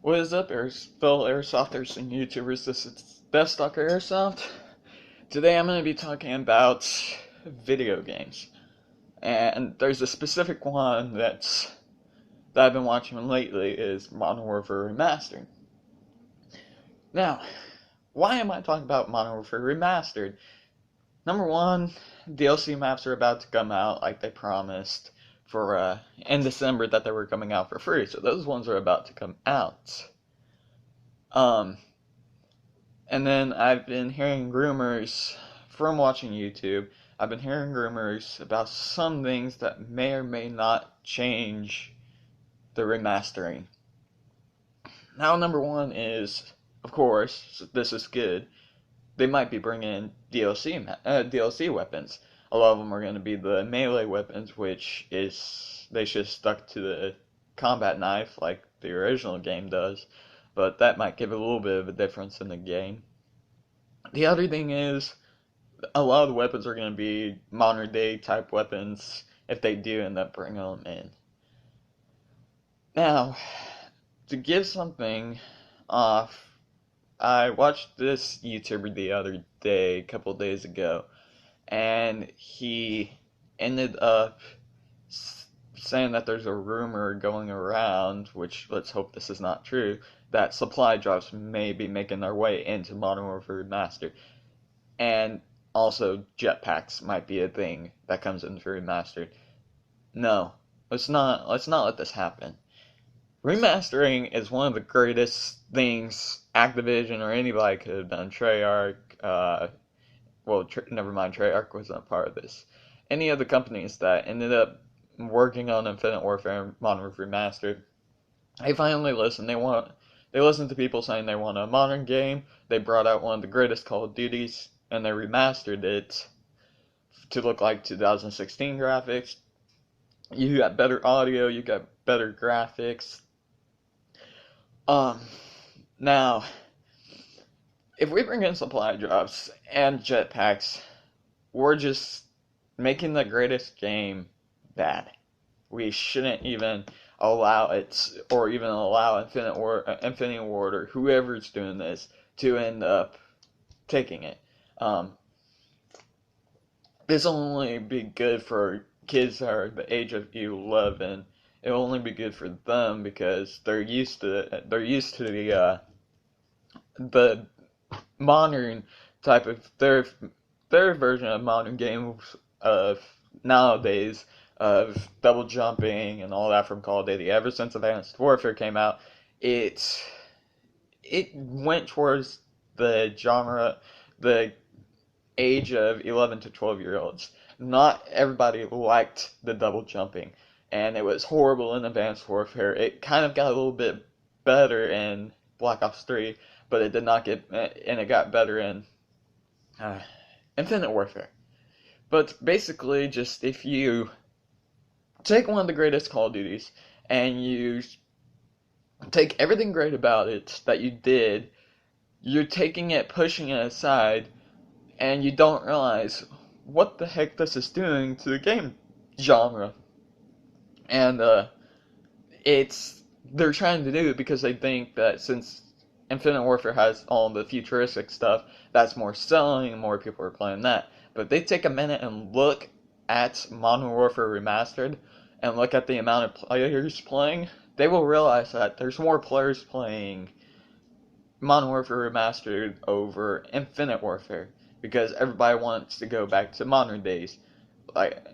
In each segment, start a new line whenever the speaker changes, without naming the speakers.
What is up, fellow airsofters and YouTubers? This is Best Stalker Airsoft. Today I'm going to be talking about video games. And there's a specific one that I've been watching lately is Modern Warfare Remastered. Now, why am I talking about Modern Warfare Remastered? Number one, DLC maps are about to come out like they promised for in December that they were coming out for free. So those ones are about to come out. Um, And then I've been hearing rumors from watching YouTube. I've been hearing rumors about some things that may or may not change the remastering. Now, number one is, of course, this is good. They might be bringing DLC weapons. A lot of them are going to be the melee weapons, which is they should have stuck to the combat knife like the original game does. But that might give a little bit of a difference in the game. The other thing is, a lot of the weapons are going to be modern day type weapons if they do end up bringing them in. Now, to give something off, I watched this YouTuber the other day, a couple days ago, and he ended up saying that there's a rumor going around, which let's hope this is not true, that supply drops may be making their way into Modern Warfare Remastered. And also jetpacks might be a thing that comes into Remastered. No, let's not let this happen. Remastering is one of the greatest things Activision or anybody could have done. Treyarch, never mind, Treyarch wasn't a part of this. Any of the companies that ended up working on Infinite Warfare and Modern Warfare Remastered, they finally listened. They listened to people saying they want a modern game. They brought out one of the greatest Call of Duties, and they remastered it to look like 2016 graphics. You got better audio, you got better graphics. Um, Now, if we bring in supply drops and jetpacks, we're just making the greatest game bad. We shouldn't even allow it, or even allow Infinity Ward, or whoever's doing this to end up taking it. Um, this will only be good for kids that are the age of 11. It will only be good for them because they're used to the modern type of their version of modern games of nowadays of double jumping and all that from Call of Duty. Ever since Advanced Warfare came out, it it went towards the genre, the age of 11 to 12-year-olds. Not everybody liked the double jumping, and it was horrible in Advanced Warfare. It kind of got a little bit better in Black Ops 3, but it did not get, and it got better in uh, Infinite Warfare. But basically, just if you take one of the greatest Call of Duties and you take everything great about it that you did, you're taking it, pushing it aside, and you don't realize what the heck this is doing to the game genre. And it's they're trying to do it because they think that since Infinite Warfare has all the futuristic stuff, that's more selling, and more people are playing that. But they take a minute and look at Modern Warfare Remastered and look at the amount of players playing, they will realize that there's more players playing Modern Warfare Remastered over Infinite Warfare because everybody wants to go back to modern days. Like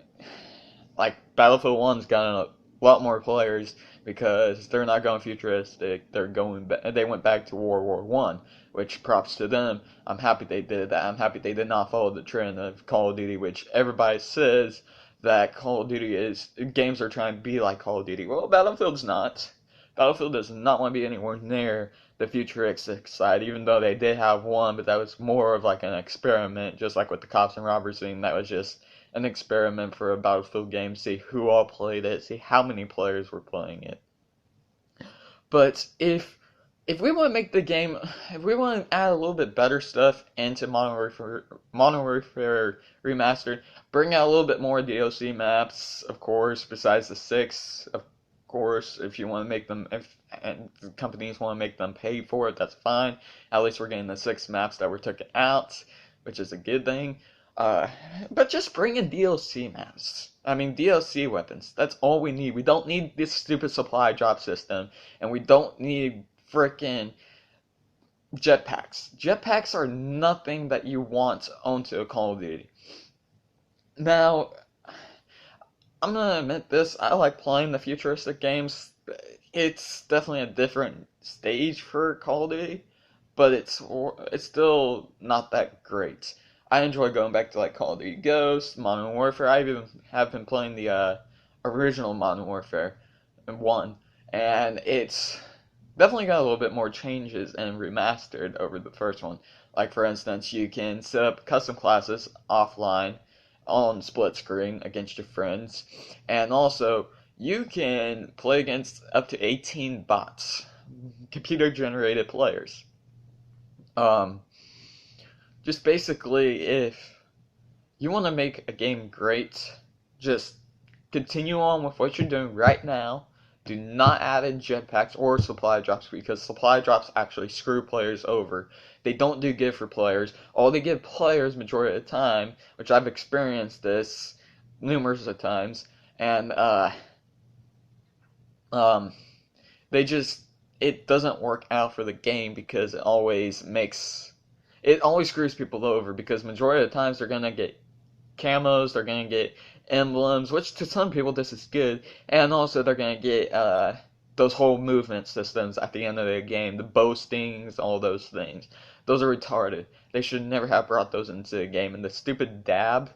like Battlefield 1's got a lot more players because they're not going futuristic. They went back to World War One, which props to them. I'm happy they did that. I'm happy they did not follow the trend of Call of Duty, which everybody says that Call of Duty is games are trying to be like Call of Duty. Well, Battlefield's not. Battlefield does not want to be anywhere near the futuristic side, even though they did have one, but that was more of like an experiment, just like with the cops and robbers scene. That was just an experiment for a Battlefield game, see who all played it, see how many players were playing it. But if we want to make the game, if we want to add a little bit better stuff into Modern Warfare Remastered, bring out a little bit more DLC maps, of course, besides the six, course, if you want to make them, if and companies want to make them pay for it, that's fine. At least we're getting the 6 maps that were taken out, which is a good thing. Uh, but just bring in DLC maps. I mean, DLC weapons. That's all we need. We don't need this stupid supply drop system, and we don't need frickin' jetpacks. Jetpacks are nothing that you want onto a Call of Duty. Now, I'm gonna admit this, I like playing the futuristic games. It's definitely a different stage for Call of Duty, but it's still not that great. I enjoy going back to like Call of Duty Ghosts, Modern Warfare. I even have been playing the original Modern Warfare 1, and it's definitely got a little bit more changes and remastered over the first one. Like for instance, you can set up custom classes offline on split screen against your friends, and also you can play against up to 18 bots, computer generated players. Um, just basically, if you want to make a game great, just continue on with what you're doing right now. Do not add in jetpacks or supply drops because supply drops actually screw players over. They don't do good for players. All they give players majority of the time, which I've experienced this numerous of times, and um, they just it doesn't work out for the game because it always screws people over because majority of the times they're gonna get camos, they're gonna get emblems, which to some people this is good, and also they're gonna get those whole movement systems at the end of the game, the boastings, all those things. Those are retarded. They should never have brought those into the game. And the stupid dab,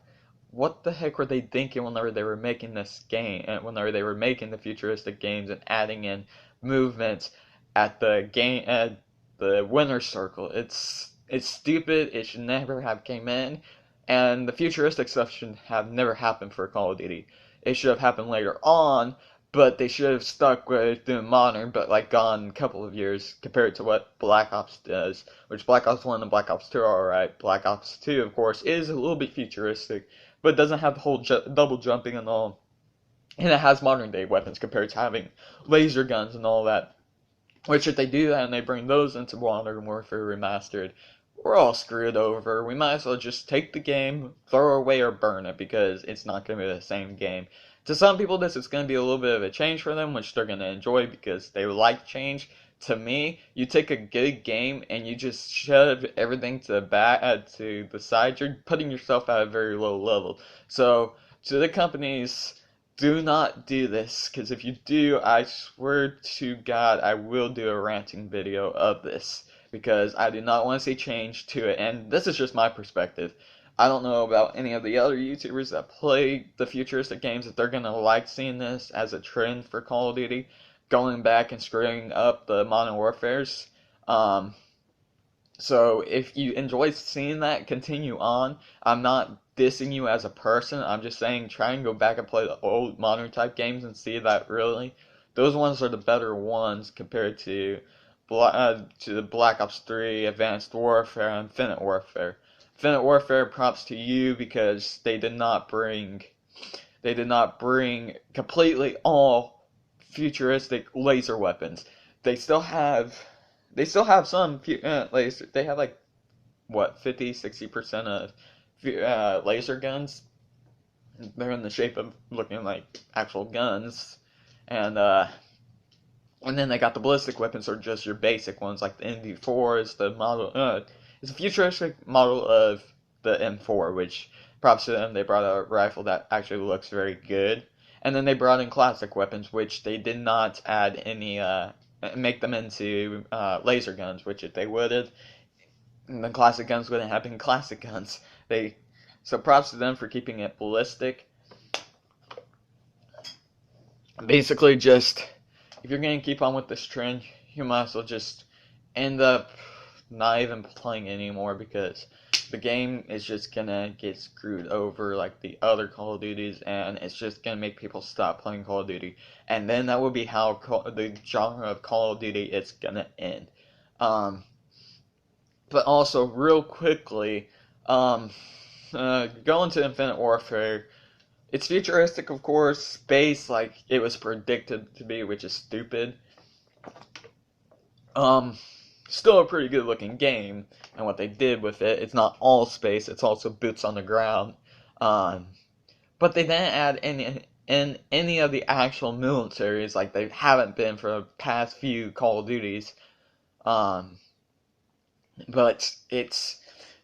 what the heck were they thinking whenever they were making this game, and whenever they were making the futuristic games and adding in movements at the winner's circle? It's stupid. It should never have came in. And the futuristic stuff should have never happened for Call of Duty. It should have happened later on, but they should have stuck with doing modern, but like gone a couple of years compared to what Black Ops does, which Black Ops 1 and Black Ops 2 are alright. Black Ops 2, of course, is a little bit futuristic, but doesn't have the whole double jumping and all. And it has modern day weapons compared to having laser guns and all that. Which if they do that and they bring those into Modern Warfare Remastered, we're all screwed over. We might as well just take the game, throw it away, or burn it because it's not going to be the same game. To some people, this is going to be a little bit of a change for them, which they're going to enjoy because they like change. To me, you take a good game and you just shove everything to the side. You're putting yourself at a very low level. So, to the companies, do not do this, because if you do, I swear to God, I will do a ranting video of this, because I do not want to see change to it, and this is just my perspective. I don't know about any of the other YouTubers that play the futuristic games, if they're going to like seeing this as a trend for Call of Duty, going back and screwing up the Modern Warfares. So if you enjoy seeing that, continue on. I'm not dissing you as a person. I'm just saying try and go back and play the old modern type games and see that really those ones are the better ones compared to the Black Ops 3, Advanced Warfare, and Infinite Warfare. Infinite Warfare, props to you because they did not bring completely all futuristic laser weapons. They still have some laser. They have like what 50-60% of laser guns. They're in the shape of looking like actual guns, and then they got the ballistic weapons, or just your basic ones like the MV4 is the model. It's a futuristic model of the M4, which props to them. They brought a rifle that actually looks very good, and then they brought in classic weapons, which they did not add any make them into laser guns, which if they would have, the classic guns wouldn't have been classic guns. So props to them for keeping it ballistic. Basically, just if you're gonna keep on with this trend, you might as well just end up not even playing anymore because the game is just gonna get screwed over like the other Call of Duties, and it's just gonna make people stop playing Call of Duty, and then that will be how the genre of Call of Duty is gonna end. But also, real quickly, going to Infinite Warfare, It's futuristic, of course, space like it was predicted to be, which is stupid. Um, Still a pretty good looking game, and what they did with it, it's not all space, it's also boots on the ground. Um, but they didn't add any of the actual militaries like they haven't been for the past few Call of Duties. Um, but it's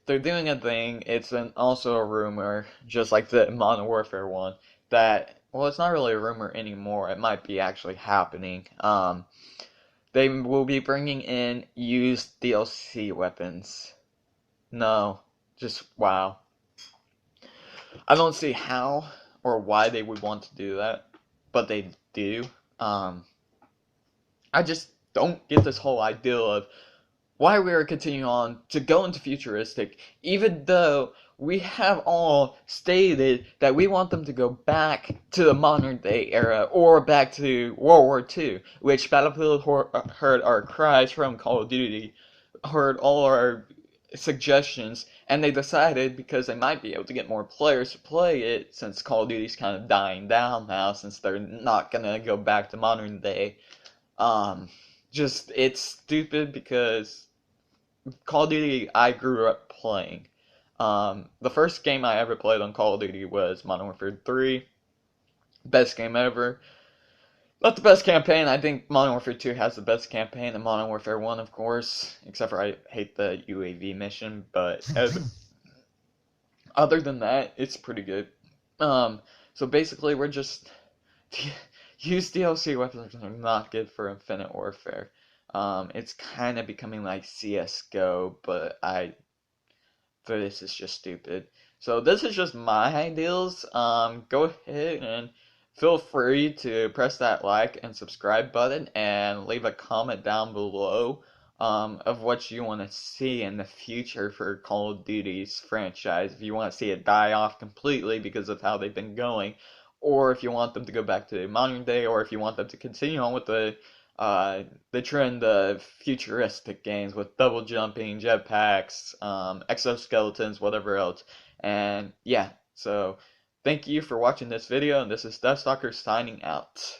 they're doing a thing. It's also a rumor, just like the Modern Warfare one, that well, it's not really a rumor anymore. It might be actually happening. They will be bringing in used DLC weapons. No, just wow. I don't see how or why they would want to do that, but they do. Um, I just don't get this whole idea of why we are continuing on to go into futuristic, even though we have all stated that we want them to go back to the modern day era or back to World War II, which Battlefield heard our cries from Call of Duty, heard all our suggestions, and they decided because they might be able to get more players to play it since Call of Duty's kind of dying down now since they're not gonna go back to modern day. Um, just it's stupid because Call of Duty I grew up playing. The first game I ever played on Call of Duty was Modern Warfare 3. Best game ever. Not the best campaign. I think Modern Warfare 2 has the best campaign, and Modern Warfare 1, of course. Except for I hate the UAV mission, but other than that, it's pretty good. So basically, we're just use DLC weapons are not good for Infinite Warfare. It's kind of becoming like CS:GO, but this is just stupid. So this is just my ideals. Go ahead and feel free to press that like and subscribe button and leave a comment down below of what you want to see in the future for Call of Duty's franchise. If you want to see it die off completely because of how they've been going, or if you want them to go back to modern day, or if you want them to continue on with the trend of futuristic games with double jumping, jetpacks, exoskeletons, whatever else. And yeah, so thank you for watching this video, and this is Deathstalker signing out.